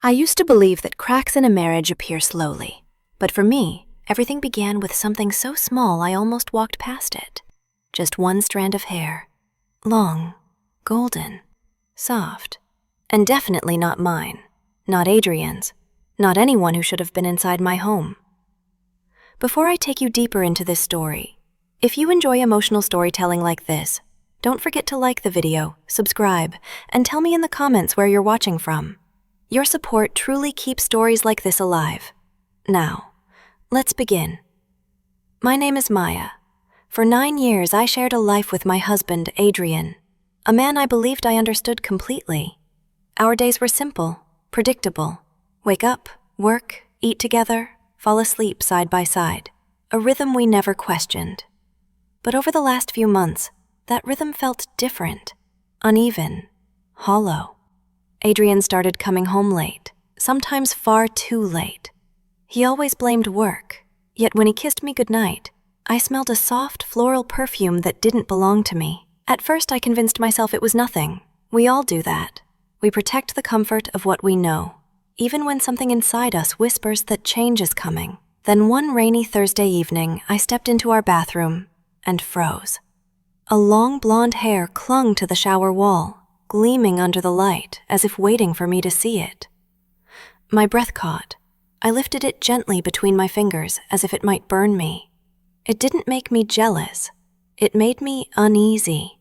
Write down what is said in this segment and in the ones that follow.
I used to believe that cracks in a marriage appear slowly, but for me, everything began with something so small I almost walked past it. Just one strand of hair. Long, golden, soft, and definitely not mine, not Adrian's, not anyone who should have been inside my home. Before I take you deeper into this story, if you enjoy emotional storytelling like this, don't forget to like the video, subscribe, and tell me in the comments where you're watching from. Your support truly keeps stories like this alive. Now, let's begin. My name is Maya. For 9 years, I shared a life with my husband, Adrian, a man I believed I understood completely. Our days were simple, predictable. Wake up, work, eat together, fall asleep side by side. A rhythm we never questioned. But over the last few months, that rhythm felt different, uneven, hollow. Adrian started coming home late, sometimes far too late. He always blamed work, yet when he kissed me goodnight, I smelled a soft floral perfume that didn't belong to me. At first I convinced myself it was nothing. We all do that. We protect the comfort of what we know, even when something inside us whispers that change is coming. Then one rainy Thursday evening, I stepped into our bathroom and froze. A long blonde hair clung to the shower wall, gleaming under the light as if waiting for me to see it. My breath caught. I lifted it gently between my fingers as if it might burn me. It didn't make me jealous. It made me uneasy.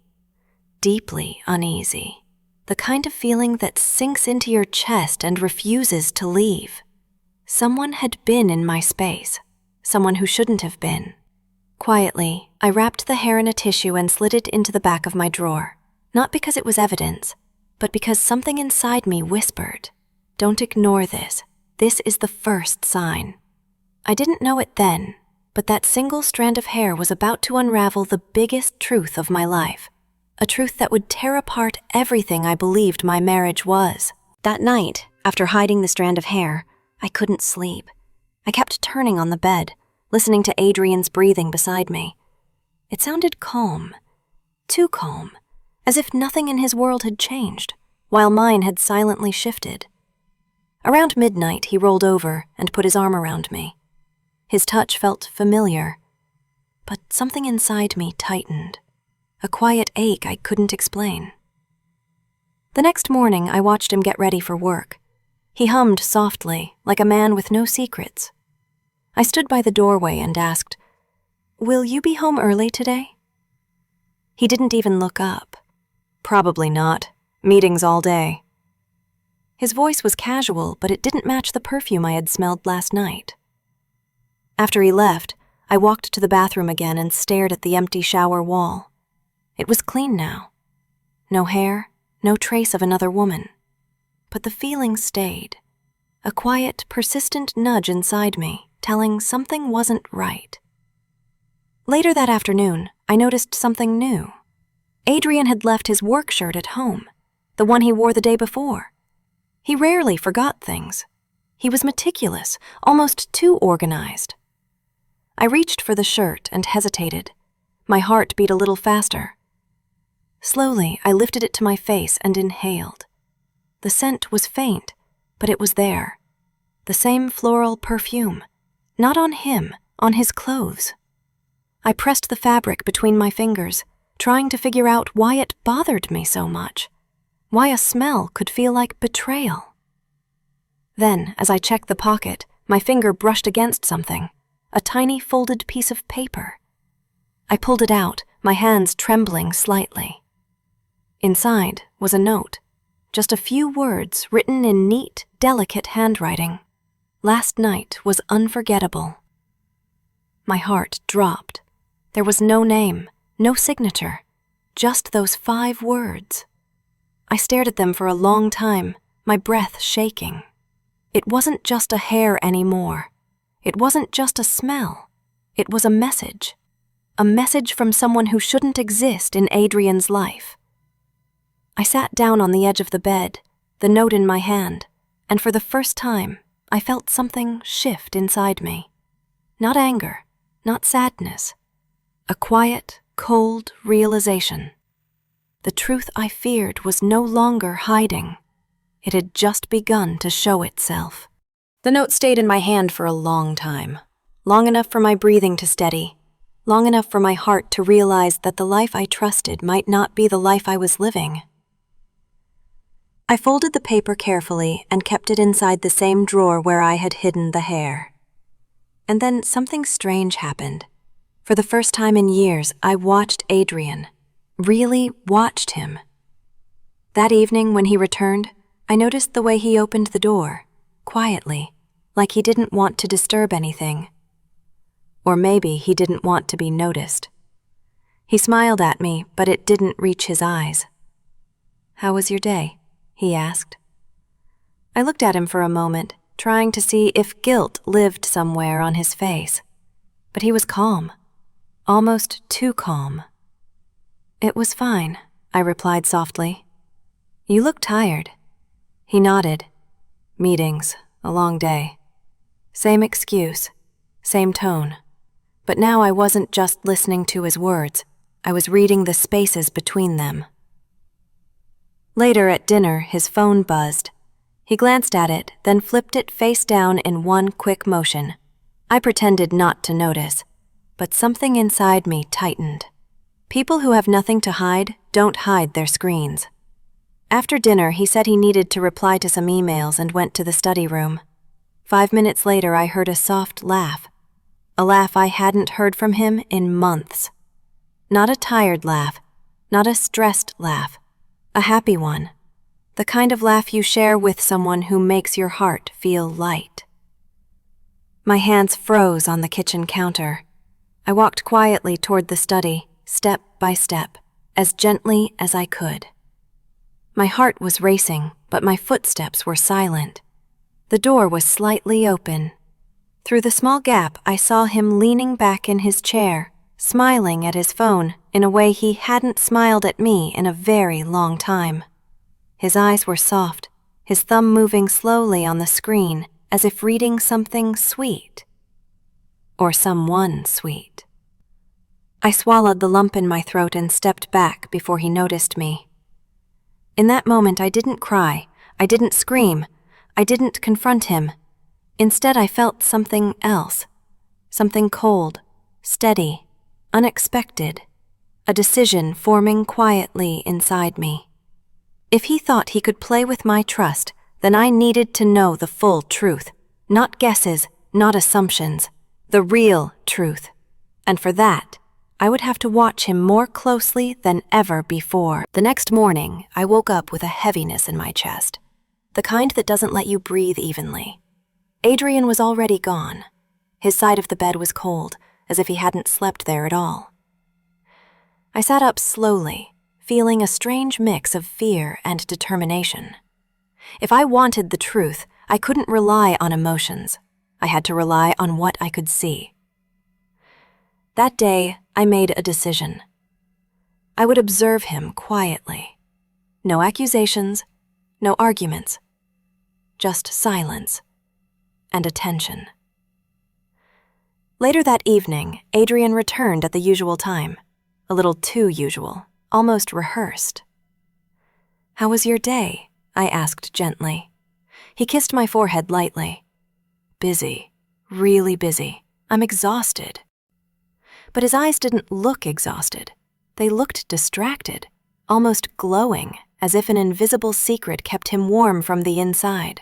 Deeply uneasy. The kind of feeling that sinks into your chest and refuses to leave. Someone had been in my space. Someone who shouldn't have been. Quietly, I wrapped the hair in a tissue and slid it into the back of my drawer. Not because it was evidence, but because something inside me whispered, "Don't ignore this. This is the first sign." I didn't know it then, but that single strand of hair was about to unravel the biggest truth of my life. A truth that would tear apart everything I believed my marriage was. That night, after hiding the strand of hair, I couldn't sleep. I kept turning on the bed, listening to Adrian's breathing beside me. It sounded calm, too calm, as if nothing in his world had changed, while mine had silently shifted. Around midnight, he rolled over and put his arm around me. His touch felt familiar, but something inside me tightened. A quiet ache I couldn't explain. The next morning, I watched him get ready for work. He hummed softly, like a man with no secrets. I stood by the doorway and asked, "Will you be home early today?" He didn't even look up. "Probably not. Meetings all day." His voice was casual, but it didn't match the perfume I had smelled last night. After he left, I walked to the bathroom again and stared at the empty shower wall. It was clean now. No hair, no trace of another woman. But the feeling stayed. A quiet, persistent nudge inside me, telling something wasn't right. Later that afternoon, I noticed something new. Adrian had left his work shirt at home, the one he wore the day before. He rarely forgot things. He was meticulous, almost too organized. I reached for the shirt and hesitated. My heart beat a little faster. Slowly, I lifted it to my face and inhaled. The scent was faint, but it was there. The same floral perfume. Not on him, on his clothes. I pressed the fabric between my fingers, trying to figure out why it bothered me so much. Why a smell could feel like betrayal. Then, as I checked the pocket, my finger brushed against something, a tiny folded piece of paper. I pulled it out, my hands trembling slightly. Inside was a note, just a few words written in neat, delicate handwriting. Last night was unforgettable. My heart dropped. There was no name, no signature, just those 5 words. I stared at them for a long time, my breath shaking. It wasn't just a hair anymore. It wasn't just a smell. It was a message. A message from someone who shouldn't exist in Adrian's life. I sat down on the edge of the bed, the note in my hand, and for the first time, I felt something shift inside me. Not anger, not sadness. A quiet, cold realization. The truth I feared was no longer hiding. It had just begun to show itself. The note stayed in my hand for a long time, long enough for my breathing to steady, long enough for my heart to realize that the life I trusted might not be the life I was living. I folded the paper carefully and kept it inside the same drawer where I had hidden the hair. And then something strange happened. For the first time in years, I watched Adrian, really watched him. That evening when he returned, I noticed the way he opened the door, quietly, like he didn't want to disturb anything. Or maybe he didn't want to be noticed. He smiled at me, but it didn't reach his eyes. "How was your day?" he asked. I looked at him for a moment, trying to see if guilt lived somewhere on his face. But he was calm, almost too calm. "It was fine," I replied softly. "You look tired." He nodded. "Meetings, a long day." Same excuse, same tone. But now I wasn't just listening to his words, I was reading the spaces between them. Later at dinner, his phone buzzed. He glanced at it, then flipped it face down in one quick motion. I pretended not to notice, but something inside me tightened. People who have nothing to hide don't hide their screens. After dinner, he said he needed to reply to some emails and went to the study room. 5 minutes later, I heard a soft laugh. A laugh I hadn't heard from him in months. Not a tired laugh, not a stressed laugh, a happy one. The kind of laugh you share with someone who makes your heart feel light. My hands froze on the kitchen counter. I walked quietly toward the study, step by step, as gently as I could. My heart was racing, but my footsteps were silent. The door was slightly open. Through the small gap, I saw him leaning back in his chair, smiling at his phone in a way he hadn't smiled at me in a very long time. His eyes were soft, his thumb moving slowly on the screen as if reading something sweet. Or someone sweet. I swallowed the lump in my throat and stepped back before he noticed me. In that moment, I didn't cry, I didn't scream, I didn't confront him. Instead, I felt something else, something cold, steady, unexpected, a decision forming quietly inside me. If he thought he could play with my trust, then I needed to know the full truth, not guesses, not assumptions, the real truth. And for that, I would have to watch him more closely than ever before. The next morning, I woke up with a heaviness in my chest, the kind that doesn't let you breathe evenly. Adrian was already gone. His side of the bed was cold, as if he hadn't slept there at all. I sat up slowly, feeling a strange mix of fear and determination. If I wanted the truth, I couldn't rely on emotions. I had to rely on what I could see. That day, I made a decision. I would observe him quietly. No accusations, no arguments, just silence and attention. Later that evening, Adrian returned at the usual time, a little too usual, almost rehearsed. "How was your day?" I asked gently. He kissed my forehead lightly. "Busy, really busy. I'm exhausted." But his eyes didn't look exhausted. They looked distracted, almost glowing, as if an invisible secret kept him warm from the inside.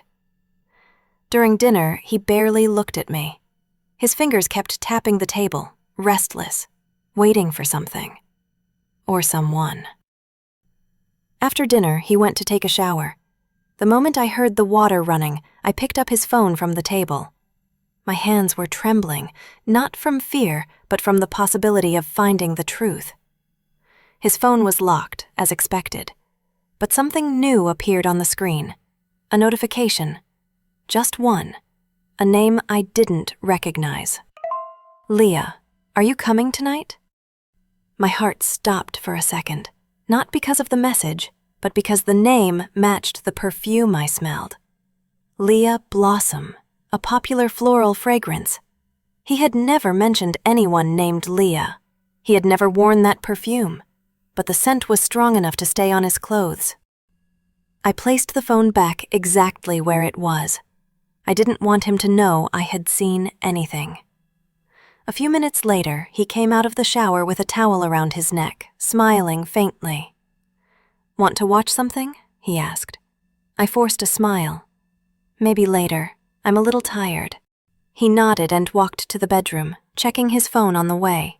During dinner, he barely looked at me. His fingers kept tapping the table, restless, waiting for something. Or someone. After dinner, he went to take a shower. The moment I heard the water running, I picked up his phone from the table. My hands were trembling, not from fear, but from the possibility of finding the truth. His phone was locked, as expected. But something new appeared on the screen. A notification. Just one. A name I didn't recognize. "Leah, are you coming tonight?" My heart stopped for a second, not because of the message, but because the name matched the perfume I smelled. Leah Blossom, a popular floral fragrance. He had never mentioned anyone named Leah. He had never worn that perfume, but the scent was strong enough to stay on his clothes. I placed the phone back exactly where it was. I didn't want him to know I had seen anything. A few minutes later, he came out of the shower with a towel around his neck, smiling faintly. "Want to watch something?" he asked. I forced a smile. "Maybe later. I'm a little tired." He nodded and walked to the bedroom, checking his phone on the way.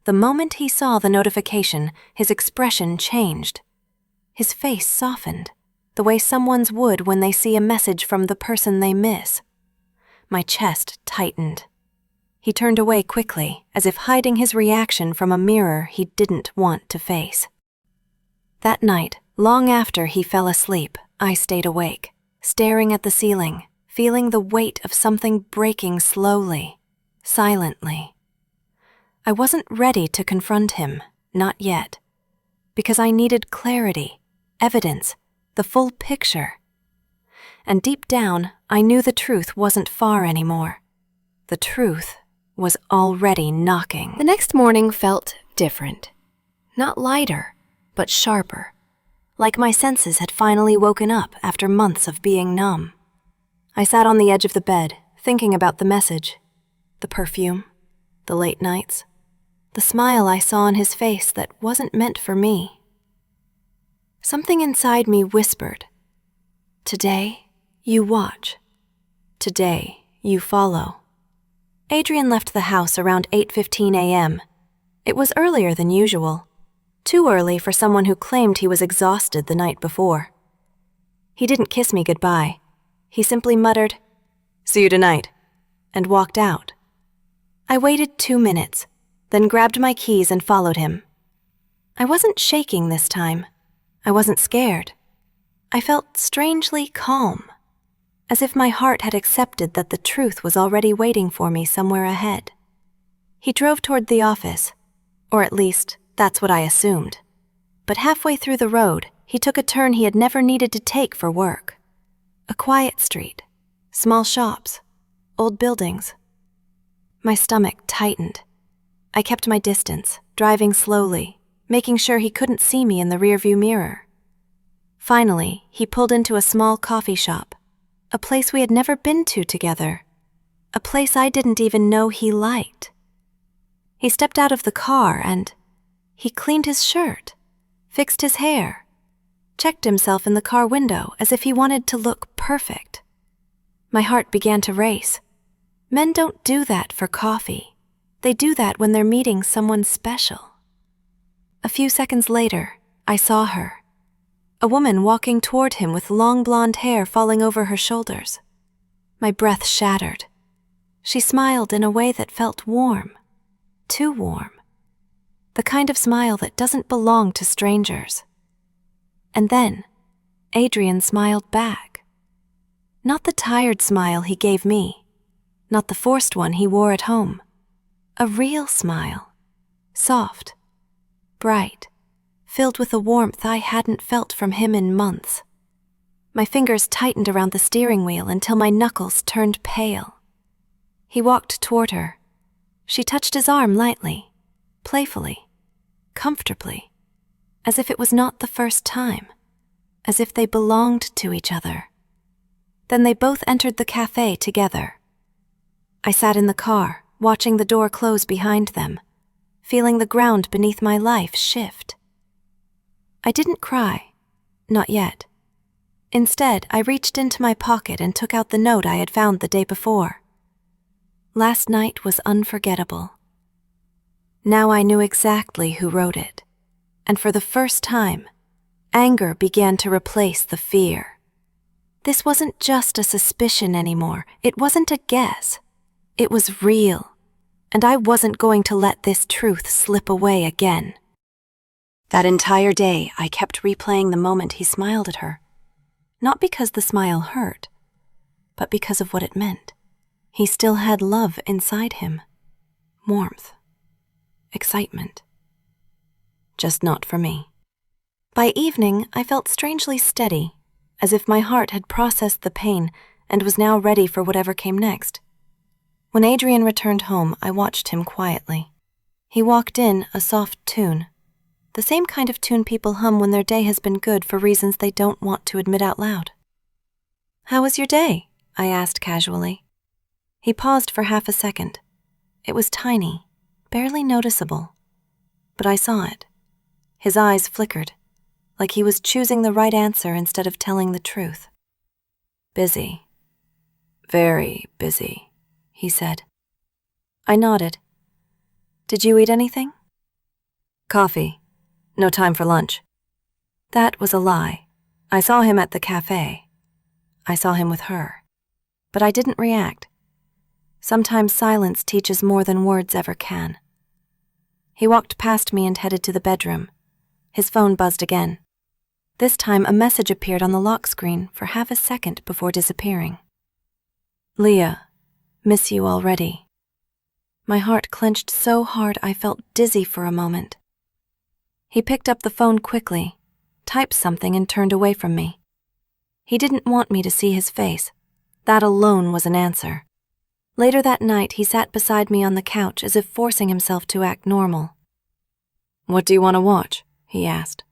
The moment he saw the notification, his expression changed. His face softened, the way someone's would when they see a message from the person they miss. My chest tightened. He turned away quickly, as if hiding his reaction from a mirror he didn't want to face. That night, long after he fell asleep, I stayed awake, staring at the ceiling, feeling the weight of something breaking slowly, silently. I wasn't ready to confront him, not yet, because I needed clarity, evidence, the full picture. And deep down, I knew the truth wasn't far anymore. The truth was already knocking. The next morning felt different. Not lighter, but sharper. Like my senses had finally woken up after months of being numb. I sat on the edge of the bed, thinking about the message, the perfume, the late nights, the smile I saw on his face that wasn't meant for me. Something inside me whispered, "Today, you watch. Today, you follow." Adrian left the house around 8:15 a.m. It was earlier than usual. Too early for someone who claimed he was exhausted the night before. He didn't kiss me goodbye. He simply muttered, "See you tonight," and walked out. I waited 2 minutes, then grabbed my keys and followed him. I wasn't shaking this time. I wasn't scared. I felt strangely calm, as if my heart had accepted that the truth was already waiting for me somewhere ahead. He drove toward the office, or at least, that's what I assumed. But halfway through the road, he took a turn he had never needed to take for work. A quiet street, small shops, old buildings. My stomach tightened. I kept my distance, driving slowly, making sure he couldn't see me in the rearview mirror. Finally, he pulled into a small coffee shop, a place we had never been to together, a place I didn't even know he liked. He stepped out of the car and he cleaned his shirt, fixed his hair, checked himself in the car window as if he wanted to look perfect. My heart began to race. Men don't do that for coffee. They do that when they're meeting someone special. A few seconds later, I saw her. A woman walking toward him with long blonde hair falling over her shoulders. My breath shattered. She smiled in a way that felt warm. Too warm. The kind of smile that doesn't belong to strangers. And then, Adrian smiled back. Not the tired smile he gave me, not the forced one he wore at home. A real smile. Soft, bright, filled with a warmth I hadn't felt from him in months. My fingers tightened around the steering wheel until my knuckles turned pale. He walked toward her. She touched his arm lightly, playfully, comfortably, as if it was not the first time, as if they belonged to each other. Then they both entered the cafe together. I sat in the car, watching the door close behind them, feeling the ground beneath my life shift. I didn't cry, not yet. Instead, I reached into my pocket and took out the note I had found the day before. Last night was unforgettable. Now I knew exactly who wrote it, and for the first time, anger began to replace the fear. This wasn't just a suspicion anymore. It wasn't a guess. It was real, and I wasn't going to let this truth slip away again. That entire day, I kept replaying the moment he smiled at her. Not because the smile hurt, but because of what it meant. He still had love inside him. Warmth. Excitement. Just not for me. By evening, I felt strangely steady, as if my heart had processed the pain and was now ready for whatever came next. When Adrian returned home, I watched him quietly. He walked in a soft tune, the same kind of tune people hum when their day has been good for reasons they don't want to admit out loud. "How was your day?" I asked casually. He paused for half a second. It was tiny, barely noticeable, but I saw it. His eyes flickered, like he was choosing the right answer instead of telling the truth. "Busy. Very busy," he said. I nodded. "Did you eat anything?" "Coffee. No time for lunch." That was a lie. I saw him at the cafe. I saw him with her. But I didn't react. Sometimes silence teaches more than words ever can. He walked past me and headed to the bedroom. His phone buzzed again. This time a message appeared on the lock screen for half a second before disappearing. "Leah, miss you already." My heart clenched so hard I felt dizzy for a moment. He picked up the phone quickly, typed something and turned away from me. He didn't want me to see his face. That alone was an answer. Later that night, he sat beside me on the couch as if forcing himself to act normal. "What do you want to watch?" he asked.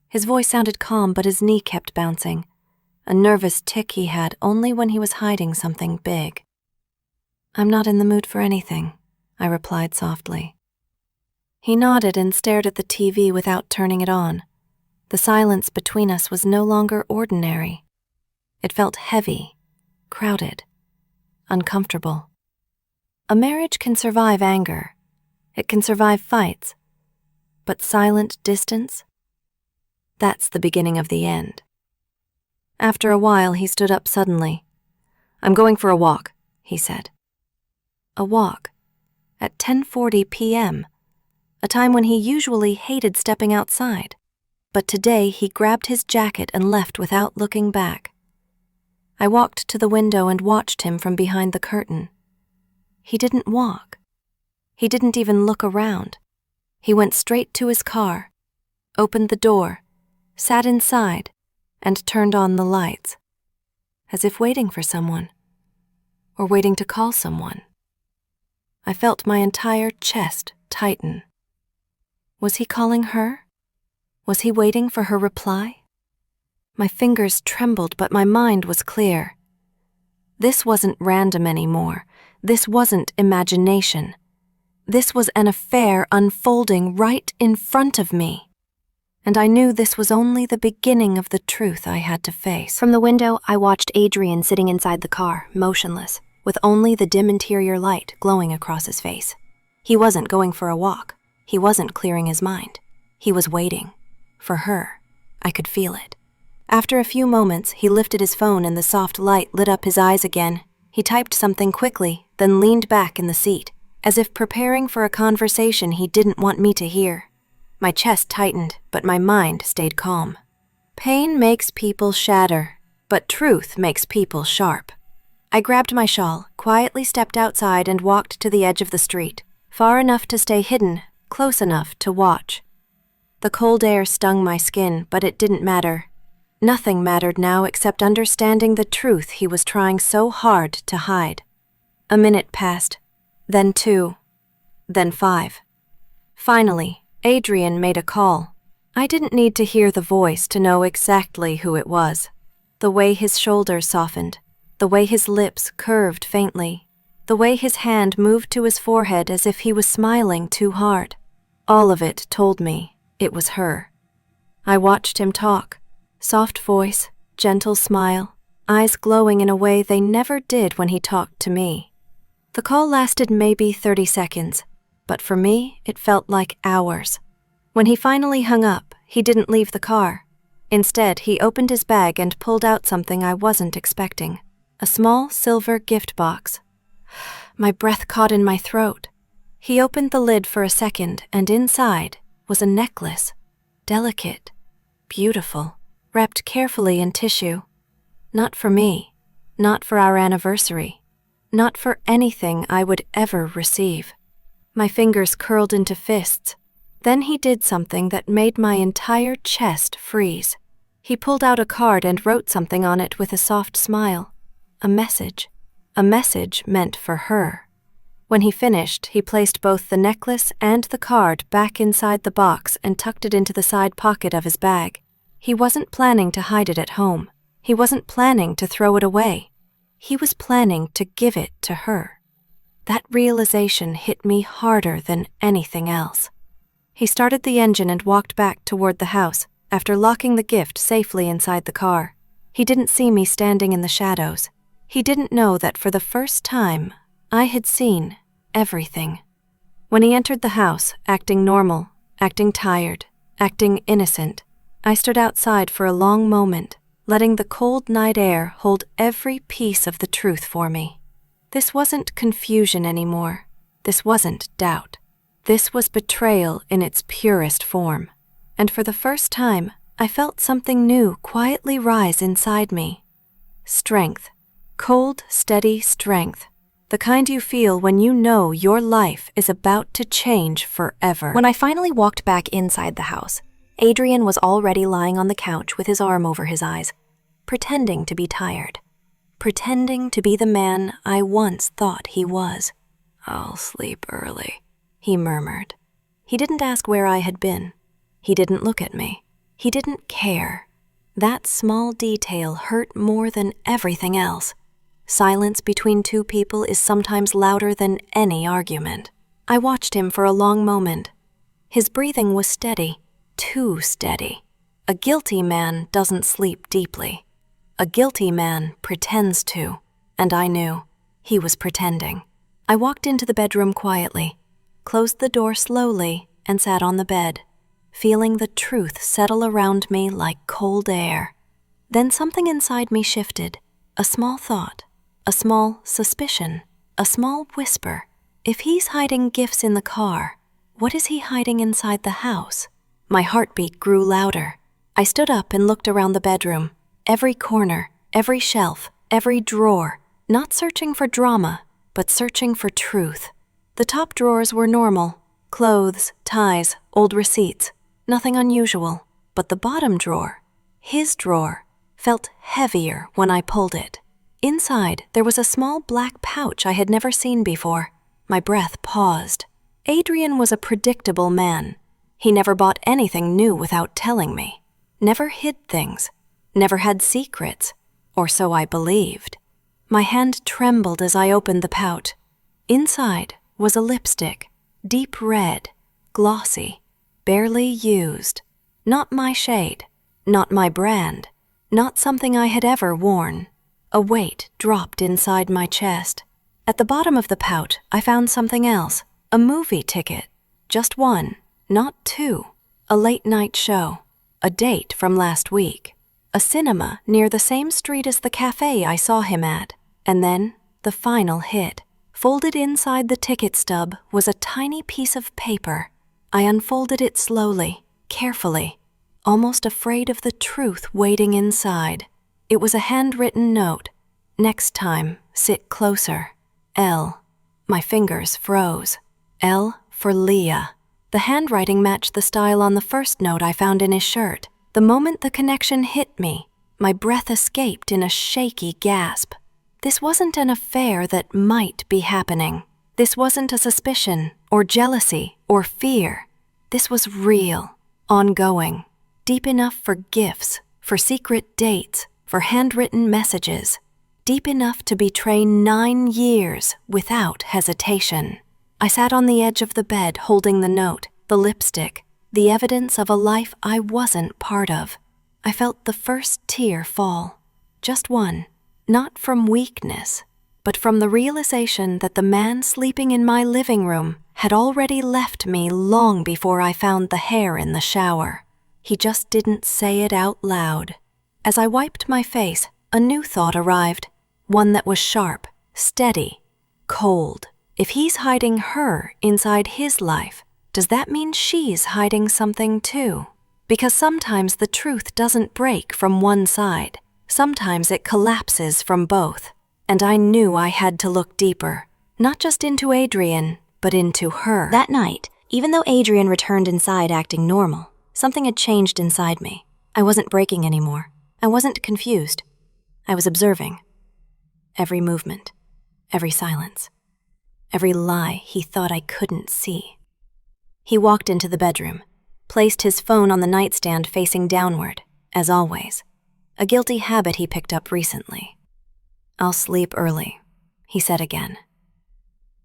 His voice sounded calm, but his knee kept bouncing, a nervous tic he had only when he was hiding something big. "I'm not in the mood for anything," I replied softly. He nodded and stared at the TV without turning it on. The silence between us was no longer ordinary. It felt heavy, crowded, uncomfortable. A marriage can survive anger. It can survive fights. But silent distance? That's the beginning of the end. After a while, he stood up suddenly. "I'm going for a walk," he said. A walk? At 10:40 p.m., a time when he usually hated stepping outside. But today he grabbed his jacket and left without looking back. I walked to the window and watched him from behind the curtain. He didn't walk. He didn't even look around. He went straight to his car, opened the door, sat inside, and turned on the lights, as if waiting for someone, or waiting to call someone. I felt my entire chest tighten. Was he calling her? Was he waiting for her reply? My fingers trembled, but my mind was clear. This wasn't random anymore. This wasn't imagination. This was an affair unfolding right in front of me. And I knew this was only the beginning of the truth I had to face. From the window, I watched Adrian sitting inside the car, motionless, with only the dim interior light glowing across his face. He wasn't going for a walk. He wasn't clearing his mind. He was waiting. For her. I could feel it. After a few moments, he lifted his phone and the soft light lit up his eyes again. He typed something quickly, then leaned back in the seat, as if preparing for a conversation he didn't want me to hear. My chest tightened, but my mind stayed calm. Pain makes people shatter, but truth makes people sharp. I grabbed my shawl, quietly stepped outside and walked to the edge of the street, far enough to stay hidden, close enough to watch. The cold air stung my skin, but it didn't matter. Nothing mattered now except understanding the truth he was trying so hard to hide. A minute passed, then 2, then 5. Finally, Adrian made a call. I didn't need to hear the voice to know exactly who it was. The way his shoulders softened, the way his lips curved faintly, the way his hand moved to his forehead as if he was smiling too hard. All of it told me it was her. I watched him talk. Soft voice, gentle smile, eyes glowing in a way they never did when he talked to me. The call lasted maybe 30 seconds, but for me, it felt like hours. When he finally hung up, he didn't leave the car. Instead, he opened his bag and pulled out something I wasn't expecting. A small silver gift box. My breath caught in my throat. He opened the lid for a second, and inside was a necklace. Delicate, beautiful, wrapped carefully in tissue. Not for me, not for our anniversary, not for anything I would ever receive. My fingers curled into fists. Then he did something that made my entire chest freeze. He pulled out a card and wrote something on it with a soft smile. A message meant for her. When he finished, he placed both the necklace and the card back inside the box and tucked it into the side pocket of his bag. He wasn't planning to hide it at home. He wasn't planning to throw it away. He was planning to give it to her. That realization hit me harder than anything else. He started the engine and walked back toward the house after locking the gift safely inside the car. He didn't see me standing in the shadows. He didn't know that for the first time, I had seen everything. When he entered the house, acting normal, acting tired, acting innocent, I stood outside for a long moment, letting the cold night air hold every piece of the truth for me. This wasn't confusion anymore. This wasn't doubt. This was betrayal in its purest form. And for the first time, I felt something new quietly rise inside me. Strength. Cold, steady strength. The kind you feel when you know your life is about to change forever. When I finally walked back inside the house, Adrian was already lying on the couch with his arm over his eyes, pretending to be tired, pretending to be the man I once thought he was. "I'll sleep early," he murmured. He didn't ask where I had been. He didn't look at me. He didn't care. That small detail hurt more than everything else. Silence between two people is sometimes louder than any argument. I watched him for a long moment. His breathing was steady, too steady. A guilty man doesn't sleep deeply. A guilty man pretends to, and I knew he was pretending. I walked into the bedroom quietly, closed the door slowly, and sat on the bed, feeling the truth settle around me like cold air. Then something inside me shifted, a small thought. A small suspicion, a small whisper. If he's hiding gifts in the car, what is he hiding inside the house? My heartbeat grew louder. I stood up and looked around the bedroom. Every corner, every shelf, every drawer, not searching for drama, but searching for truth. The top drawers were normal. Clothes, ties, old receipts. Nothing unusual. But the bottom drawer, his drawer, felt heavier when I pulled it. Inside, there was a small black pouch I had never seen before. My breath paused. Adrian was a predictable man. He never bought anything new without telling me. Never hid things. Never had secrets. Or so I believed. My hand trembled as I opened the pouch. Inside was a lipstick, deep red, glossy, barely used. Not my shade, not my brand, not something I had ever worn. A weight dropped inside my chest. At the bottom of the pouch, I found something else, a movie ticket. Just one, not two. A late-night show, a date from last week, a cinema near the same street as the cafe I saw him at, and then the final hit. Folded inside the ticket stub was a tiny piece of paper. I unfolded it slowly, carefully, almost afraid of the truth waiting inside. It was a handwritten note. "Next time, sit closer. L." My fingers froze. L for Leah. The handwriting matched the style on the first note I found in his shirt. The moment the connection hit me, my breath escaped in a shaky gasp. This wasn't an affair that might be happening. This wasn't a suspicion, or jealousy, or fear. This was real, ongoing, deep enough for gifts, for secret dates, for handwritten messages, deep enough to betray 9 years without hesitation. I sat on the edge of the bed holding the note, the lipstick, the evidence of a life I wasn't part of. I felt the first tear fall. Just one. Not from weakness, but from the realization that the man sleeping in my living room had already left me long before I found the hair in the shower. He just didn't say it out loud. As I wiped my face, a new thought arrived, one that was sharp, steady, cold. If he's hiding her inside his life, does that mean she's hiding something too? Because sometimes the truth doesn't break from one side. Sometimes it collapses from both. And I knew I had to look deeper, not just into Adrian, but into her. That night, even though Adrian returned inside acting normal, something had changed inside me. I wasn't breaking anymore. I wasn't confused. I was observing. Every movement, every silence, every lie he thought I couldn't see. He walked into the bedroom, placed his phone on the nightstand facing downward, as always, a guilty habit he picked up recently. "I'll sleep early," he said again.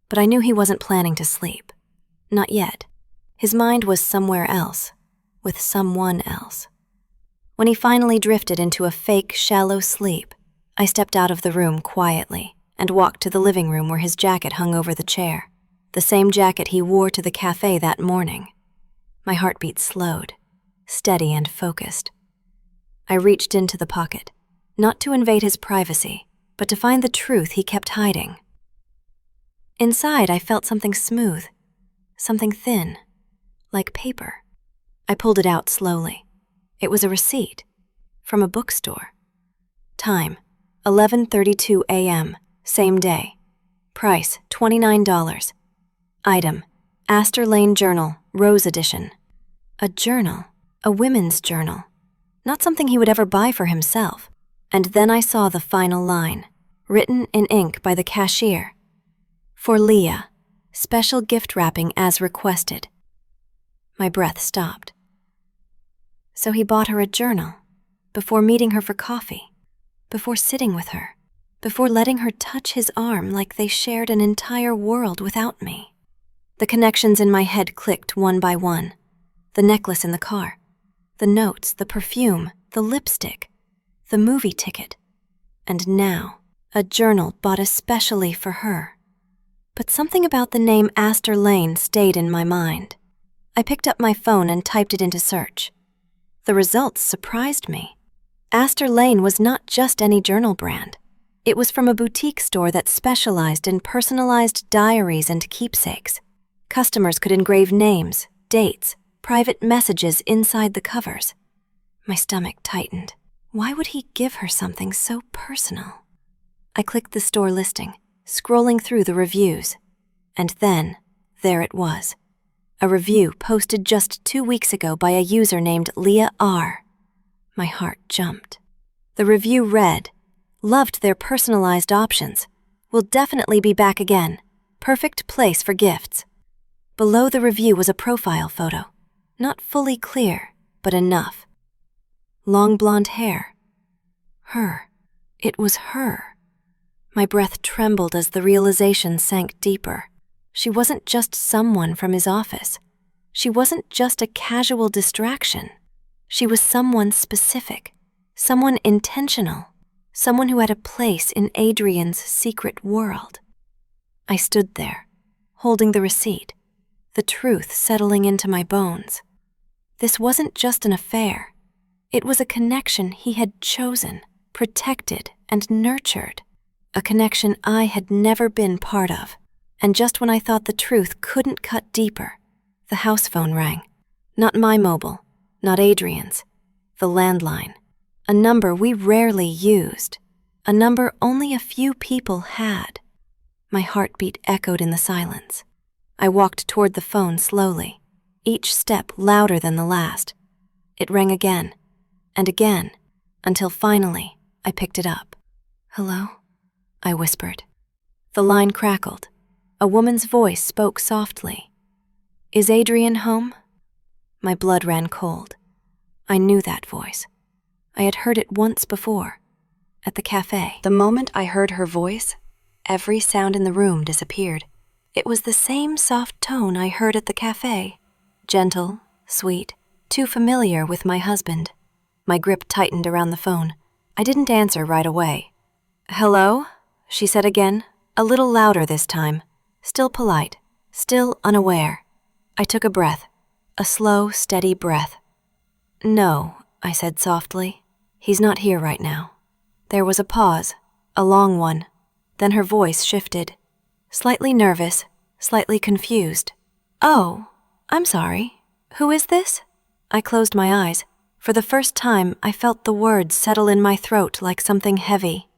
But I knew he wasn't planning to sleep. Not yet. His mind was somewhere else, with someone else. When he finally drifted into a fake, shallow sleep, I stepped out of the room quietly and walked to the living room where his jacket hung over the chair, the same jacket he wore to the cafe that morning. My heartbeat slowed, steady and focused. I reached into the pocket, not to invade his privacy, but to find the truth he kept hiding. Inside, I felt something smooth, something thin, like paper. I pulled it out slowly. It was a receipt from a bookstore. Time, 11:32 a.m., same day. Price, $29. Item, Astor Lane Journal, Rose Edition. A journal, a women's journal. Not something he would ever buy for himself. And then I saw the final line, written in ink by the cashier. For Leah, special gift wrapping as requested. My breath stopped. So he bought her a journal, before meeting her for coffee, before sitting with her, before letting her touch his arm like they shared an entire world without me. The connections in my head clicked one by one. The necklace in the car, the notes, the perfume, the lipstick, the movie ticket, and now a journal bought especially for her. But something about the name Astor Lane stayed in my mind. I picked up my phone and typed it into search. The results surprised me. Astor Lane was not just any journal brand. It was from a boutique store that specialized in personalized diaries and keepsakes. Customers could engrave names, dates, private messages inside the covers. My stomach tightened. Why would he give her something so personal? I clicked the store listing, scrolling through the reviews. And then, there it was. A review posted just 2 weeks ago by a user named Leah R. My heart jumped. The review read, "Loved their personalized options. Will definitely be back again. Perfect place for gifts." Below the review was a profile photo. Not fully clear, but enough. Long blonde hair. Her. It was her. My breath trembled as the realization sank deeper. She wasn't just someone from his office. She wasn't just a casual distraction. She was someone specific, someone intentional, someone who had a place in Adrian's secret world. I stood there, holding the receipt, the truth settling into my bones. This wasn't just an affair. It was a connection he had chosen, protected, and nurtured. A connection I had never been part of. And just when I thought the truth couldn't cut deeper, the house phone rang. Not my mobile, not Adrian's. The landline. A number we rarely used. A number only a few people had. My heartbeat echoed in the silence. I walked toward the phone slowly, each step louder than the last. It rang again, and again, until finally I picked it up. "Hello?" I whispered. The line crackled. A woman's voice spoke softly. "Is Adrian home?" My blood ran cold. I knew that voice. I had heard it once before, at the cafe. The moment I heard her voice, every sound in the room disappeared. It was the same soft tone I heard at the cafe. Gentle, sweet, too familiar with my husband. My grip tightened around the phone. I didn't answer right away. "Hello?" she said again, a little louder this time. Still polite, still unaware. I took a breath, a slow, steady breath. "No," I said softly. "He's not here right now." There was a pause, a long one. Then her voice shifted. Slightly nervous, slightly confused. "Oh, I'm sorry. Who is this?" I closed my eyes. For the first time, I felt the words settle in my throat like something heavy.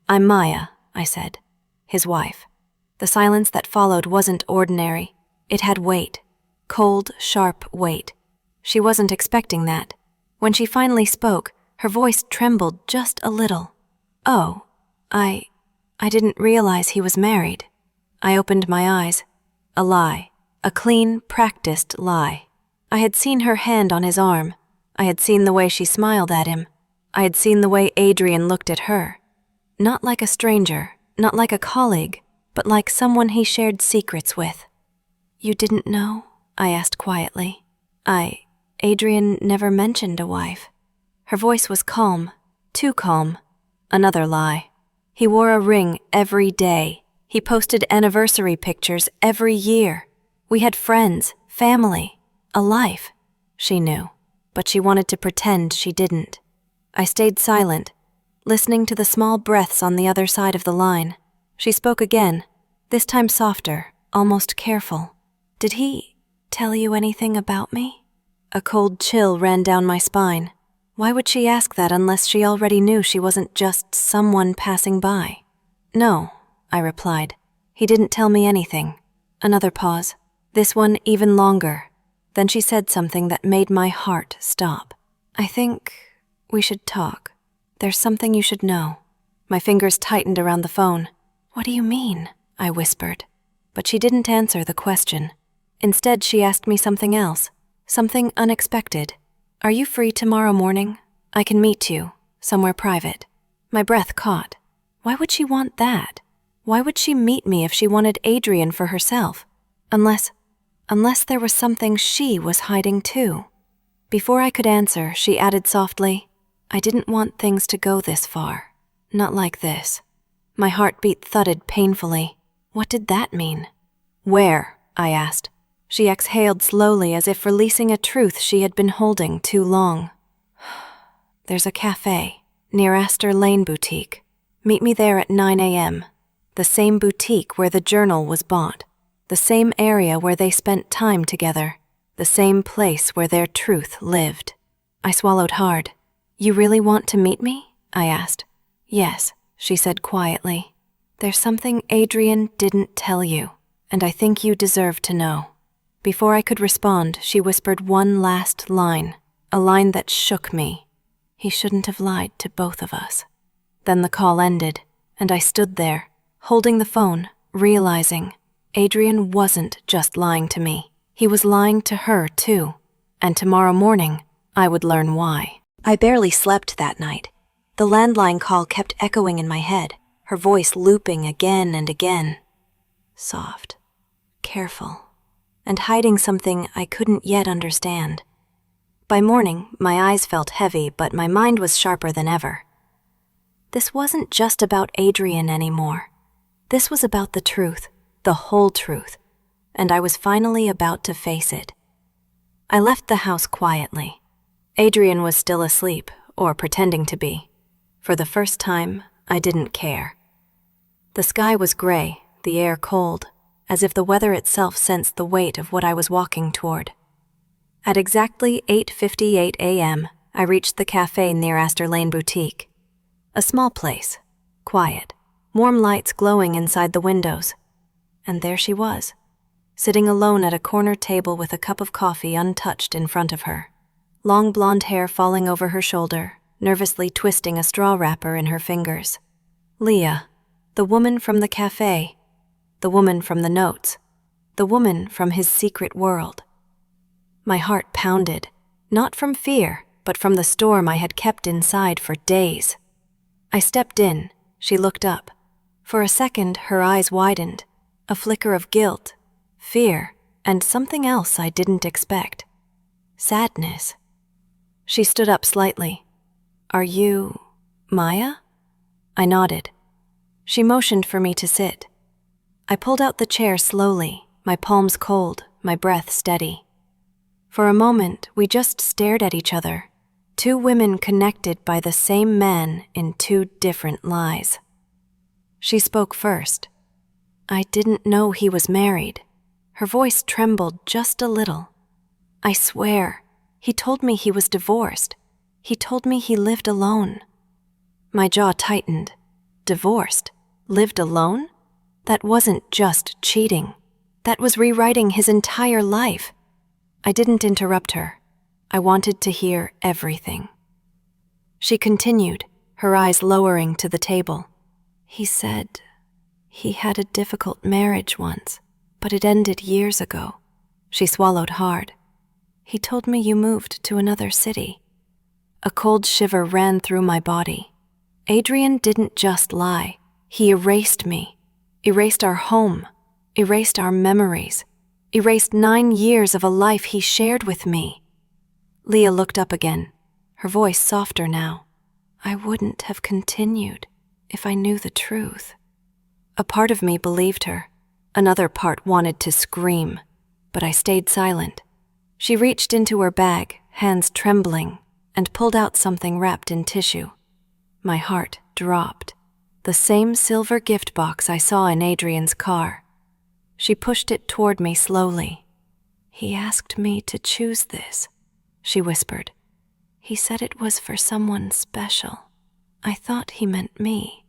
"I'm Maya," I said, his wife. The silence that followed wasn't ordinary. It had weight, cold, sharp weight. She wasn't expecting that. When she finally spoke, her voice trembled just a little. "Oh, I didn't realize he was married." I opened my eyes. A lie. A clean, practiced lie. I had seen her hand on his arm. I had seen the way she smiled at him. I had seen the way Adrian looked at her. Not like a stranger, not like a colleague, but like someone he shared secrets with. "You didn't know?" I asked quietly. Adrian never mentioned a wife. Her voice was calm, too calm. Another lie. He wore a ring every day. He posted anniversary pictures every year. We had friends, family, a life. She knew, but she wanted to pretend she didn't. I stayed silent, listening to the small breaths on the other side of the line. She spoke again, this time softer, almost careful. "Did he tell you anything about me?" A cold chill ran down my spine. Why would she ask that unless she already knew she wasn't just someone passing by? "No," I replied. "He didn't tell me anything." Another pause, this one even longer. Then she said something that made my heart stop. "I think we should talk. There's something you should know." My fingers tightened around the phone. "What do you mean?" I whispered. But she didn't answer the question. Instead, she asked me something else, something unexpected. "Are you free tomorrow morning? I can meet you, somewhere private." My breath caught. Why would she want that? Why would she meet me if she wanted Adrian for herself? Unless there was something she was hiding too. Before I could answer, she added softly, "I didn't want things to go this far. Not like this." My heartbeat thudded painfully. What did that mean? "Where?" I asked. She exhaled slowly as if releasing a truth she had been holding too long. "There's a cafe near Astor Lane Boutique. Meet me there at 9 a.m. The same boutique where the journal was bought. The same area where they spent time together. The same place where their truth lived." I swallowed hard. "You really want to meet me?" I asked. "Yes," she said quietly. "There's something Adrian didn't tell you, and I think you deserve to know." Before I could respond, she whispered one last line, a line that shook me. "He shouldn't have lied to both of us." Then the call ended, and I stood there, holding the phone, realizing Adrian wasn't just lying to me. He was lying to her too, and tomorrow morning, I would learn why. I barely slept that night. The landline call kept echoing in my head, her voice looping again and again. Soft, careful, and hiding something I couldn't yet understand. By morning, my eyes felt heavy, but my mind was sharper than ever. This wasn't just about Adrian anymore. This was about the truth, the whole truth, and I was finally about to face it. I left the house quietly. Adrian was still asleep, or pretending to be. For the first time, I didn't care. The sky was gray, the air cold, as if the weather itself sensed the weight of what I was walking toward. At exactly 8:58 a.m., I reached the cafe near Astor Lane Boutique. A small place, quiet, warm lights glowing inside the windows. And there she was, sitting alone at a corner table with a cup of coffee untouched in front of her. Long blonde hair falling over her shoulder, nervously twisting a straw wrapper in her fingers. Leah, the woman from the cafe, the woman from the notes, the woman from his secret world. My heart pounded, not from fear, but from the storm I had kept inside for days. I stepped in. She looked up. For a second, her eyes widened, a flicker of guilt, fear, and something else I didn't expect. Sadness. She stood up slightly. "Are you Maya?" I nodded. She motioned for me to sit. I pulled out the chair slowly, my palms cold, my breath steady. For a moment, we just stared at each other, two women connected by the same man in two different lies. She spoke first. "I didn't know he was married." Her voice trembled just a little. "I swear, he told me he was divorced. He told me he lived alone." My jaw tightened. Divorced? Lived alone? That wasn't just cheating. That was rewriting his entire life. I didn't interrupt her. I wanted to hear everything. She continued, her eyes lowering to the table. "He said He had a difficult marriage once, but it ended years ago. She swallowed hard. He told me you moved to another city. A cold shiver ran through my body. Adrian didn't just lie. He erased me, erased our home, erased our memories, erased 9 years of a life he shared with me. Leah looked up again, her voice softer now. I wouldn't have continued if I knew the truth. A part of me believed her. Another part wanted to scream, but I stayed silent. She reached into her bag, hands trembling, and pulled out something wrapped in tissue. My heart dropped. The same silver gift box I saw in Adrian's car. She pushed it toward me slowly. He asked me to choose this, she whispered. He said it was for someone special. I thought he meant me.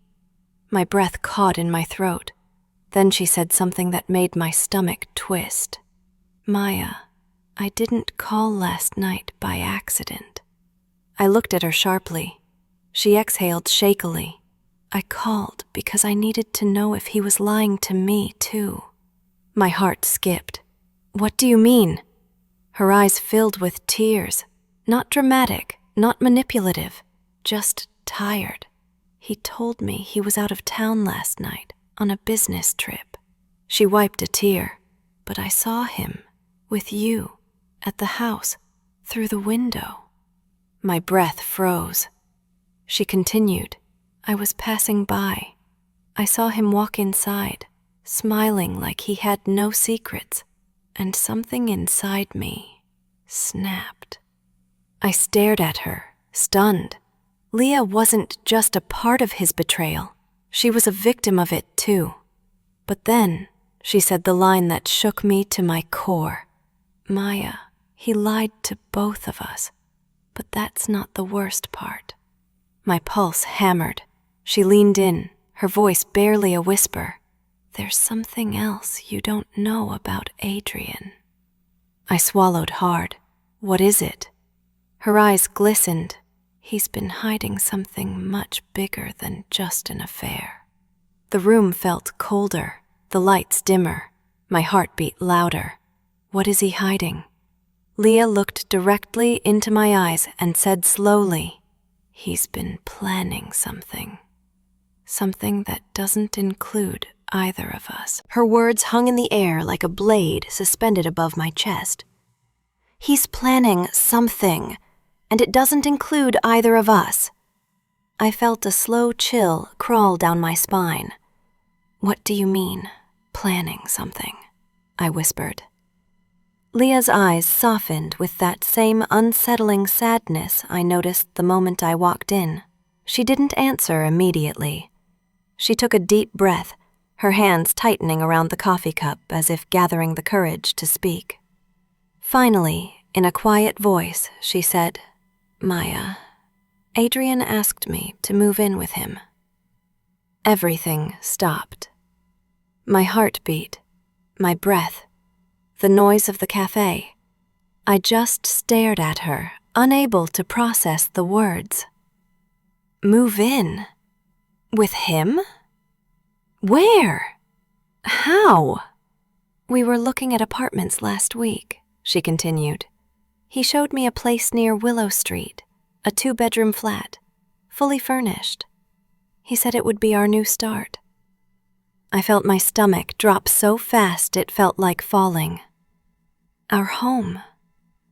My breath caught in my throat. Then she said something that made my stomach twist. Maya, I didn't call last night by accident. I looked at her sharply. She exhaled shakily. I called because I needed to know if he was lying to me, too. My heart skipped. What do you mean? Her eyes filled with tears. Not dramatic, not manipulative, just tired. He told me he was out of town last night on a business trip. She wiped a tear, but I saw him with you at the house through the window. My breath froze. She continued. I was passing by. I saw him walk inside, smiling like he had no secrets, and something inside me snapped. I stared at her, stunned. Leah wasn't just a part of his betrayal. She was a victim of it, too. But then, she said the line that shook me to my core. Maya, he lied to both of us. But that's not the worst part. My pulse hammered. She leaned in, her voice barely a whisper. There's something else you don't know about Adrian. I swallowed hard. What is it? Her eyes glistened. He's been hiding something much bigger than just an affair. The room felt colder, the lights dimmer. My heart beat louder. What is he hiding? Leah looked directly into my eyes and said slowly, he's been planning something. Something that doesn't include either of us. Her words hung in the air like a blade suspended above my chest. He's planning something, and it doesn't include either of us. I felt a slow chill crawl down my spine. What do you mean, planning something? I whispered. Leah's eyes softened with that same unsettling sadness I noticed the moment I walked in. She didn't answer immediately. She took a deep breath, her hands tightening around the coffee cup as if gathering the courage to speak. Finally, in a quiet voice, she said, Maya, Adrian asked me to move in with him. Everything stopped. My heart beat, my breath, the noise of the cafe. I just stared at her, unable to process the words. Move in? With him? Where? How? We were looking at apartments last week, she continued. He showed me a place near Willow Street, a 2-bedroom flat, fully furnished. He said it would be our new start. I felt my stomach drop so fast it felt like falling. Our home,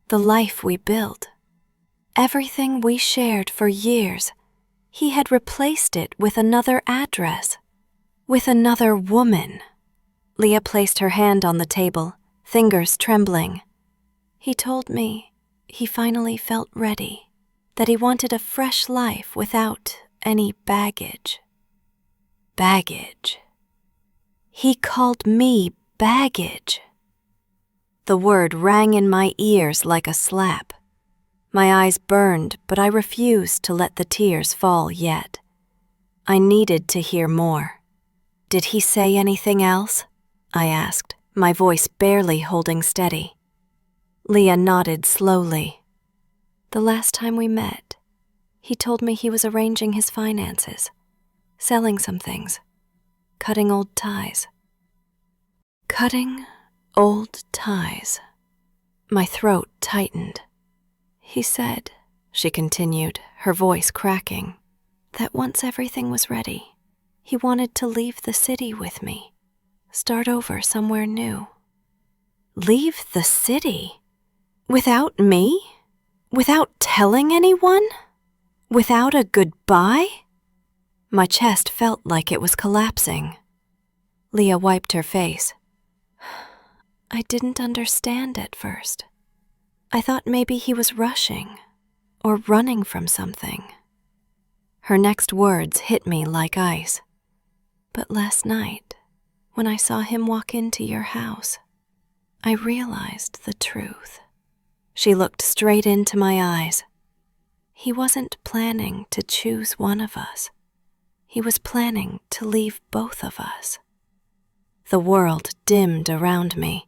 the life we built, everything we shared for years, he had replaced it with another address, with another woman. Leah placed her hand on the table, fingers trembling. He told me he finally felt ready, that he wanted a fresh life without any baggage. Baggage. He called me baggage. The word rang in my ears like a slap. My eyes burned, but I refused to let the tears fall yet. I needed to hear more. Did he say anything else? I asked, my voice barely holding steady. Leah nodded slowly. The last time we met, he told me he was arranging his finances, selling some things. cutting old ties. Cutting old ties. My throat tightened. He said, she continued, her voice cracking, that once everything was ready, he wanted to leave the city with me, start over somewhere new. Leave the city? Without me? Without telling anyone? Without a goodbye? My chest felt like it was collapsing. Leah wiped her face. I didn't understand at first. I thought maybe he was rushing or running from something. Her next words hit me like ice. But last night, when I saw him walk into your house, I realized the truth. She looked straight into my eyes. He wasn't planning to choose one of us. He was planning to leave both of us. The world dimmed around me.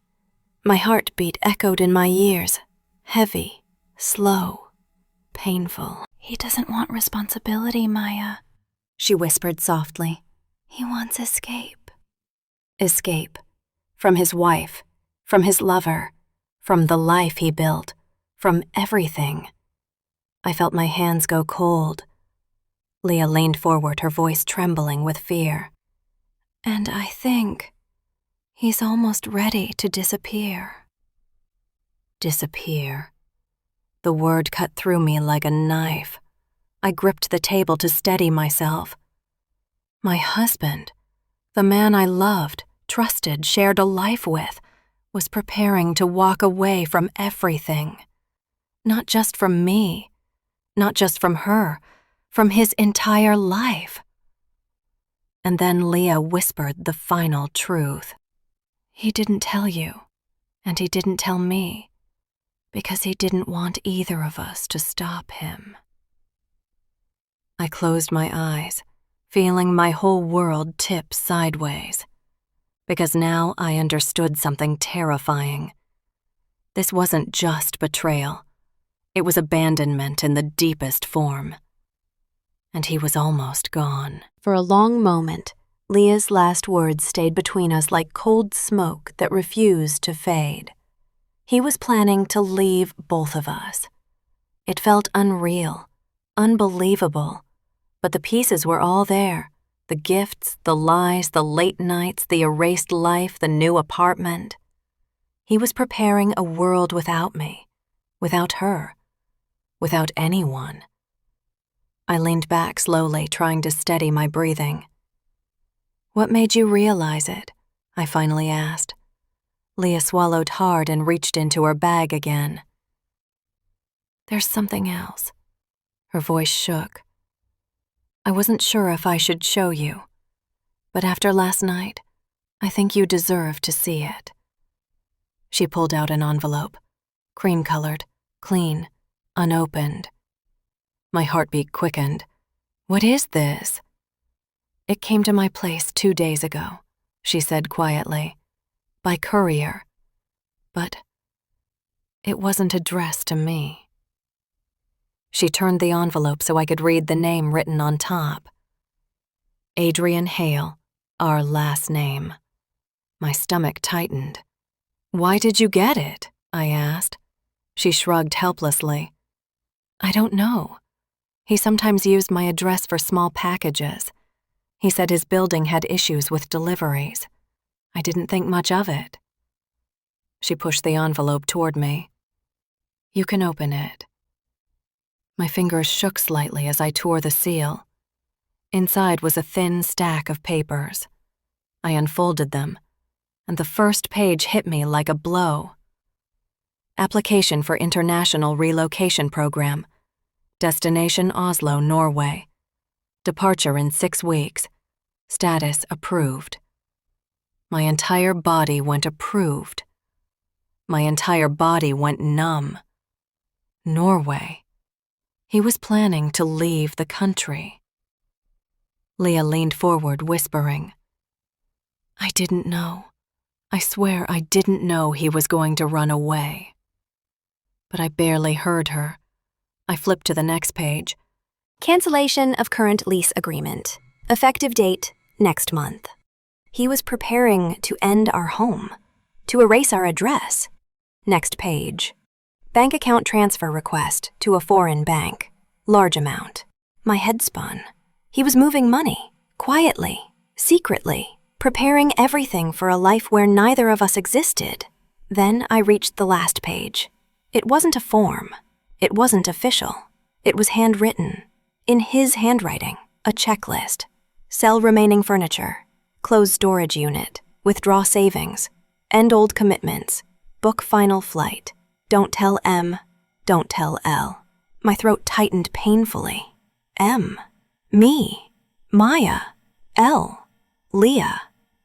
My heartbeat echoed in my ears, heavy, slow, painful. He doesn't want responsibility, Maya, she whispered softly. He wants escape. Escape. From his wife, from his lover, from the life he built, from everything. I felt my hands go cold. Leah leaned forward, her voice trembling with fear. And I think he's almost ready to disappear. Disappear. The word cut through me like a knife. I gripped the table to steady myself. My husband, the man I loved, trusted, shared a life with, was preparing to walk away from everything. Not just from me, not just from her, from his entire life. And then Leah whispered the final truth. He didn't tell you, and he didn't tell me, because he didn't want either of us to stop him. I closed my eyes, feeling my whole world tip sideways, because now I understood something terrifying. This wasn't just betrayal. It was abandonment in the deepest form. And he was almost gone. For a long moment, Leah's last words stayed between us like cold smoke that refused to fade. He was planning to leave both of us. It felt unreal, unbelievable, but the pieces were all there. The gifts, the lies, the late nights, the erased life, the new apartment. He was preparing a world without me, without her, without anyone. I leaned back slowly, trying to steady my breathing. What made you realize it? I finally asked. Leah swallowed hard and reached into her bag again. There's something else. Her voice shook. I wasn't sure if I should show you, but after last night, I think you deserve to see it. She pulled out an envelope, cream-colored, clean, unopened. My heartbeat quickened. What is this? It came to my place 2 days ago, she said quietly, by courier, but it wasn't addressed to me. She turned the envelope so I could read the name written on top. Adrian Hale, our last name. My stomach tightened. Why did you get it? I asked. She shrugged helplessly. I don't know. He sometimes used my address for small packages. He said his building had issues with deliveries. I didn't think much of it. She pushed the envelope toward me. You can open it. My fingers shook slightly as I tore the seal. Inside was a thin stack of papers. I unfolded them, and the first page hit me like a blow. Application for International Relocation Program. Destination Oslo, Norway. Departure in 6 weeks. Status approved. My entire body went approved. My entire body went numb. Norway. He was planning to leave the country. Leah leaned forward, whispering, I didn't know. I swear I didn't know he was going to run away. But I barely heard her. I flipped to the next page. Cancellation of current lease agreement. Effective date, next month. He was preparing to end our home, to erase our address. Next page. Bank account transfer request to a foreign bank. Large amount. My head spun. He was moving money, quietly, secretly, preparing everything for a life where neither of us existed. Then I reached the last page. It wasn't a form. It wasn't official. It was handwritten. In his handwriting, a checklist. Sell remaining furniture. Close storage unit. Withdraw savings. End old commitments. Book final flight. Don't tell M. Don't tell L. My throat tightened painfully. M. Me. Maya. L. Leah.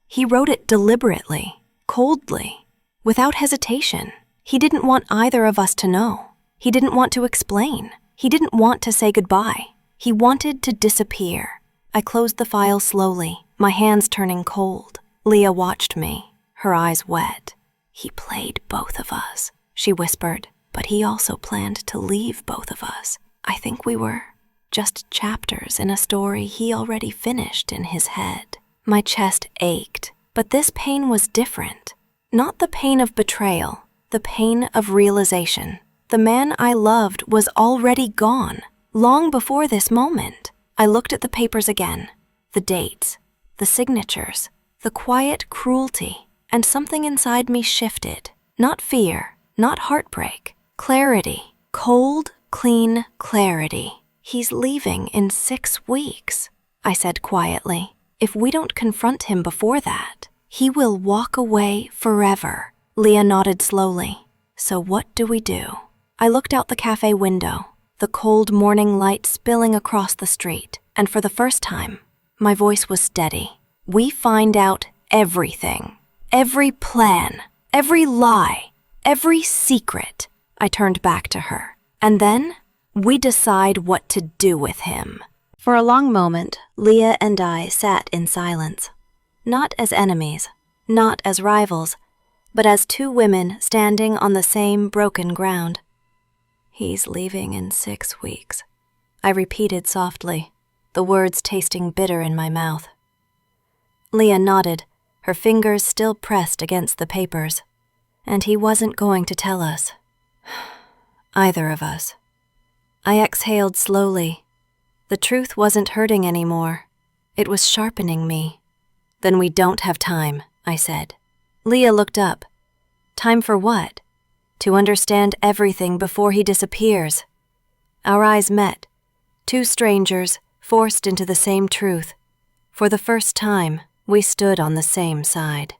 He wrote it deliberately, coldly, without hesitation. He didn't want either of us to know. He didn't want to explain. He didn't want to say goodbye. He wanted to disappear. I closed the file slowly, my hands turning cold. Leah watched me, her eyes wet. He played both of us, she whispered, but he also planned to leave both of us. I think we were just chapters in a story he already finished in his head. My chest ached, but this pain was different. Not the pain of betrayal, the pain of realization. The man I loved was already gone, long before this moment. I looked at the papers again, the dates, the signatures, the quiet cruelty, and something inside me shifted. Not fear, not heartbreak, clarity, cold, clean clarity. He's leaving in 6 weeks, I said quietly. If we don't confront him before that, he will walk away forever. Leah nodded slowly. So what do we do? I looked out the cafe window, the cold morning light spilling across the street, and for the first time, my voice was steady. We find out everything. Every plan, every lie, every secret. I turned back to her. And then, we decide what to do with him. For a long moment, Leah and I sat in silence. Not as enemies, not as rivals, but as two women standing on the same broken ground. He's leaving in 6 weeks, I repeated softly, the words tasting bitter in my mouth. Leah nodded, her fingers still pressed against the papers. And he wasn't going to tell us. Either of us. I exhaled slowly. The truth wasn't hurting anymore. It was sharpening me. Then we don't have time, I said. Leah looked up. Time for what? To understand everything before he disappears. Our eyes met. Two strangers forced into the same truth. For the first time, we stood on the same side.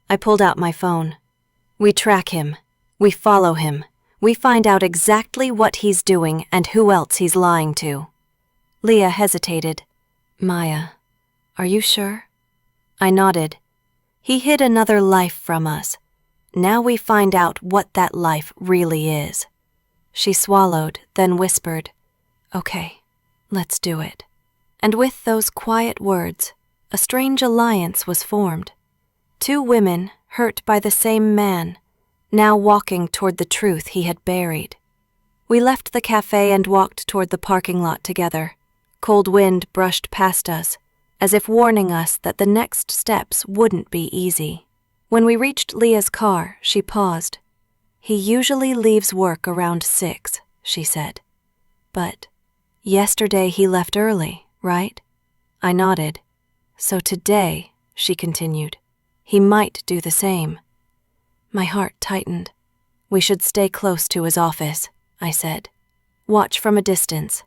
I pulled out my phone. We track him. We follow him. We find out exactly what he's doing and who else he's lying to. Leah hesitated. Maya, are you sure? I nodded. He hid another life from us. Now we find out what that life really is. She swallowed, then whispered, Okay, let's do it. And with those quiet words, a strange alliance was formed. Two women, hurt by the same man, now walking toward the truth he had buried. We left the cafe and walked toward the parking lot together. Cold wind brushed past us, as if warning us that the next steps wouldn't be easy. When we reached Leah's car, she paused. He usually leaves work around 6, she said. But yesterday he left early, right? I nodded. So today, she continued, he might do the same. My heart tightened. We should stay close to his office, I said. Watch from a distance.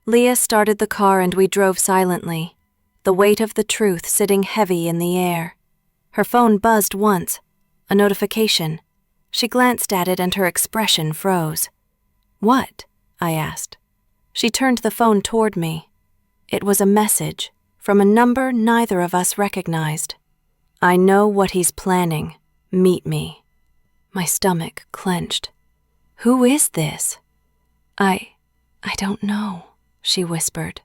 Leah started the car and we drove silently, the weight of the truth sitting heavy in the air. Her phone buzzed once, a notification. She glanced at it and her expression froze. What? I asked. She turned the phone toward me. It was a message from a number neither of us recognized. I know what he's planning. Meet me. My stomach clenched. Who is this? I don't know, she whispered.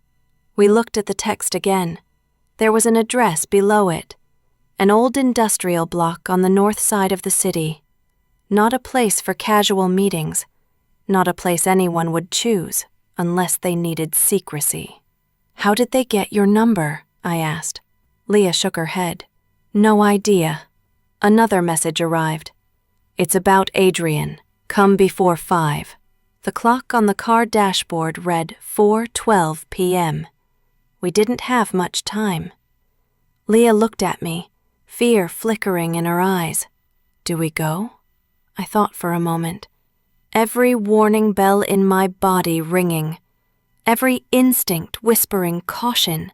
We looked at the text again. There was an address below it. An old industrial block on the north side of the city. Not a place for casual meetings. Not a place anyone would choose unless they needed secrecy. How did they get your number? I asked. Leah shook her head. No idea. Another message arrived. It's about Adrian. Come before 5. The clock on the car dashboard read 4:12 p.m. We didn't have much time. Leah looked at me, fear flickering in her eyes. Do we go? I thought for a moment, every warning bell in my body ringing, every instinct whispering caution.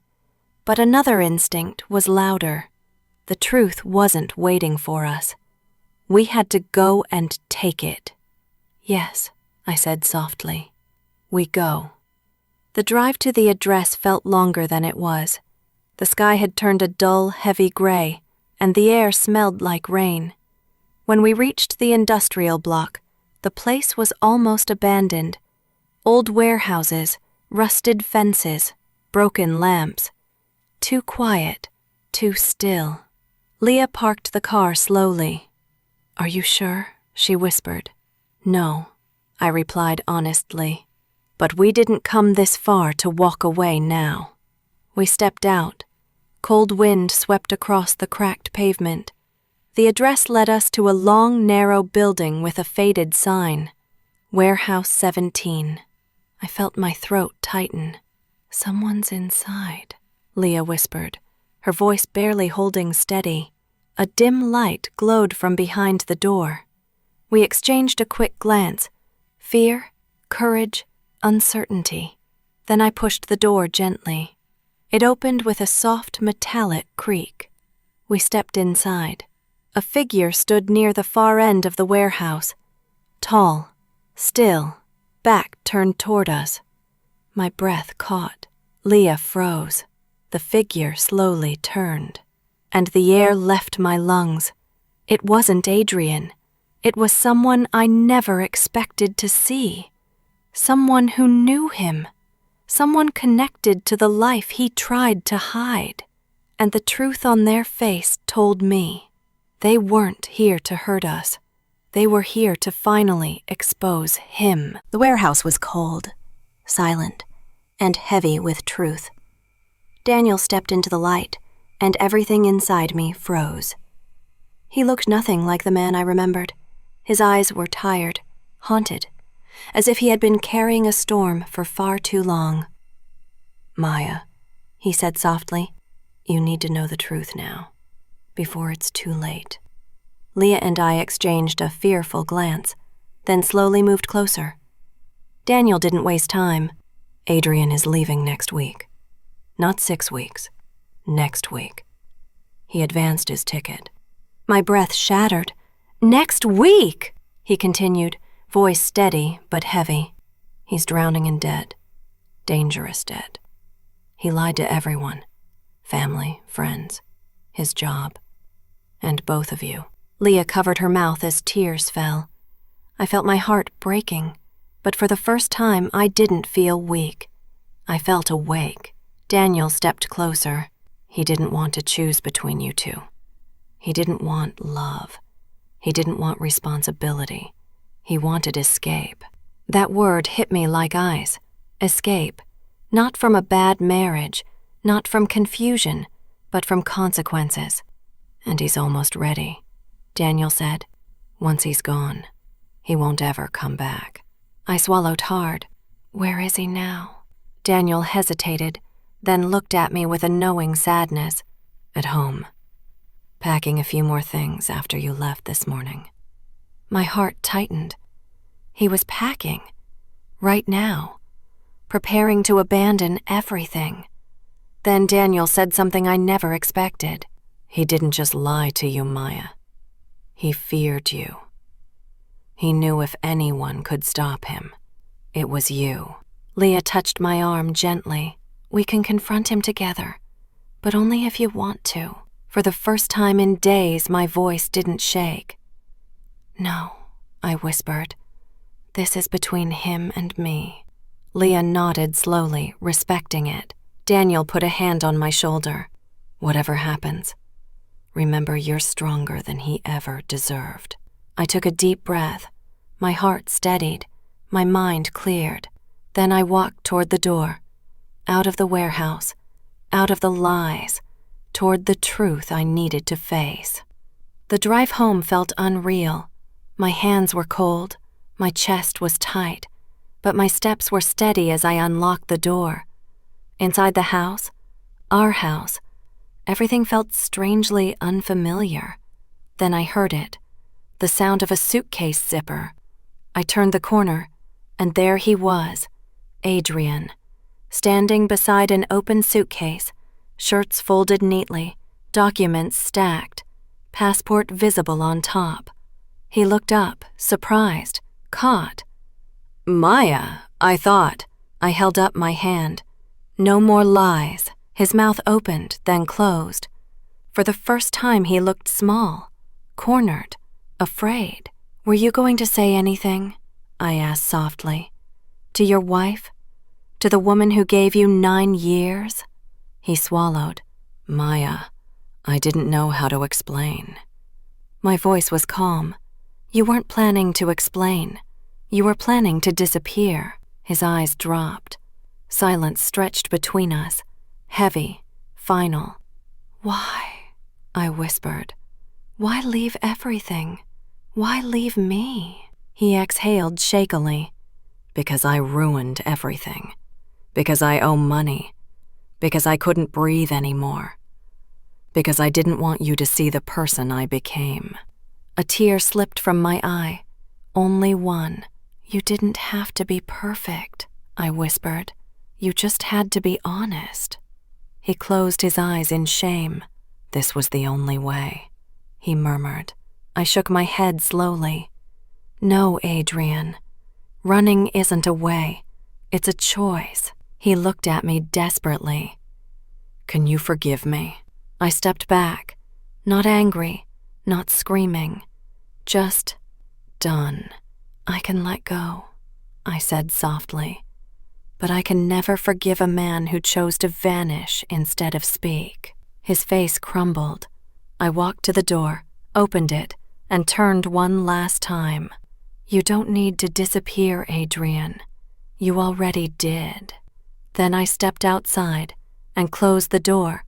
But another instinct was louder. The truth wasn't waiting for us. We had to go and take it. Yes, I said softly. We go. The drive to the address felt longer than it was. The sky had turned a dull, heavy gray, and the air smelled like rain. When we reached the industrial block, the place was almost abandoned. Old warehouses, rusted fences, broken lamps. Too quiet, too still. Leah parked the car slowly. Are you sure? She whispered. No, I replied honestly. But we didn't come this far to walk away now. We stepped out. Cold wind swept across the cracked pavement. The address led us to a long, narrow building with a faded sign. Warehouse 17. I felt my throat tighten. Someone's inside, Leah whispered, her voice barely holding steady. A dim light glowed from behind the door. We exchanged a quick glance. Fear, courage, uncertainty. Then I pushed the door gently. It opened with a soft metallic creak. We stepped inside. A figure stood near the far end of the warehouse. Tall, still, back turned toward us. My breath caught. Leah froze. The figure slowly turned, and the air left my lungs. It wasn't Adrian. It was someone I never expected to see. Someone who knew him. Someone connected to the life he tried to hide. And the truth on their face told me. They weren't here to hurt us. They were here to finally expose him. The warehouse was cold, silent, and heavy with truth. Daniel stepped into the light, and everything inside me froze. He looked nothing like the man I remembered. His eyes were tired, haunted, as if he had been carrying a storm for far too long. Maya, he said softly, you need to know the truth now, before it's too late. Leah and I exchanged a fearful glance, then slowly moved closer. Daniel didn't waste time. Adrian is leaving next week. Not 6 weeks. Next week. He advanced his ticket. My breath shattered. Next week, he continued, voice steady but heavy. He's drowning in debt. Dangerous debt. He lied to everyone. Family, friends, his job, and both of you. Leah covered her mouth as tears fell. I felt my heart breaking, but for the first time I didn't feel weak. I felt awake. Daniel stepped closer. He didn't want to choose between you two. He didn't want love. He didn't want responsibility. He wanted escape. That word hit me like ice. Escape. Not from a bad marriage, not from confusion, but from consequences. And he's almost ready, Daniel said. Once he's gone, he won't ever come back. I swallowed hard. Where is he now? Daniel hesitated, then looked at me with a knowing sadness. At home. Packing a few more things after you left this morning. My heart tightened. He was packing. Right now. Preparing to abandon everything. Then Daniel said something I never expected. He didn't just lie to you, Maya. He feared you. He knew if anyone could stop him, it was you. Leah touched my arm gently. We can confront him together, but only if you want to. For the first time in days, my voice didn't shake. No, I whispered. This is between him and me. Leah nodded slowly, respecting it. Daniel put a hand on my shoulder. Whatever happens, remember you're stronger than he ever deserved. I took a deep breath. My heart steadied. My mind cleared. Then I walked toward the door. Out of the warehouse. Out of the lies. toward the truth I needed to face. The drive home felt unreal. My hands were cold, my chest was tight, but my steps were steady as I unlocked the door. Inside the house, our house, everything felt strangely unfamiliar. Then I heard it, the sound of a suitcase zipper. I turned the corner, and there he was, Adrian, standing beside an open suitcase, shirts folded neatly, documents stacked, passport visible on top. He looked up, surprised, caught. "Maya, I thought." I held up my hand. No more lies. His mouth opened, then closed. For the first time he looked small, cornered, afraid. "Were you going to say anything?" I asked softly. "To your wife? To the woman who gave you 9 years?" He swallowed. "Maya, I didn't know how to explain." My voice was calm. "You weren't planning to explain. You were planning to disappear." His eyes dropped. Silence stretched between us, heavy, final. "Why?" I whispered. "Why leave everything? Why leave me?" He exhaled shakily. "Because I ruined everything. Because I owe money. Because I couldn't breathe anymore. Because I didn't want you to see the person I became." A tear slipped from my eye. Only one. "You didn't have to be perfect," I whispered. "You just had to be honest." He closed his eyes in shame. "This was the only way," he murmured. I shook my head slowly. "No, Adrian. Running isn't a way. It's a choice." He looked at me desperately. "Can you forgive me?" I stepped back, not angry, not screaming, just done. "I can let go," I said softly. "But I can never forgive a man who chose to vanish instead of speak." His face crumbled. I walked to the door, opened it, and turned one last time. "You don't need to disappear, Adrian. You already did." Then I stepped outside and closed the door,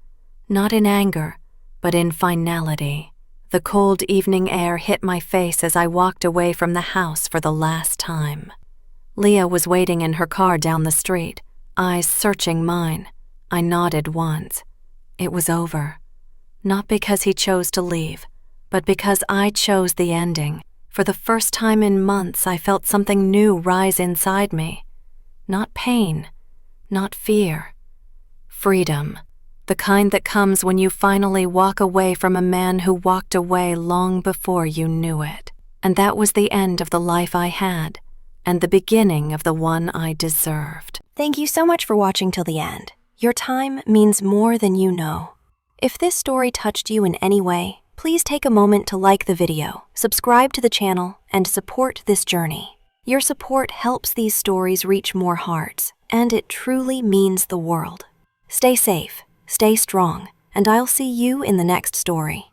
not in anger, but in finality. The cold evening air hit my face as I walked away from the house for the last time. Leah was waiting in her car down the street, eyes searching mine. I nodded once. It was over. Not because he chose to leave, but because I chose the ending. For the first time in months, I felt something new rise inside me. Not pain, not fear. Freedom. The kind that comes when you finally walk away from a man who walked away long before you knew it. And that was the end of the life I had, and the beginning of the one I deserved. Thank you so much for watching till the end. Your time means more than you know. If this story touched you in any way, please take a moment to like the video, subscribe to the channel, and support this journey. Your support helps these stories reach more hearts, and it truly means the world. Stay safe, stay strong, and I'll see you in the next story.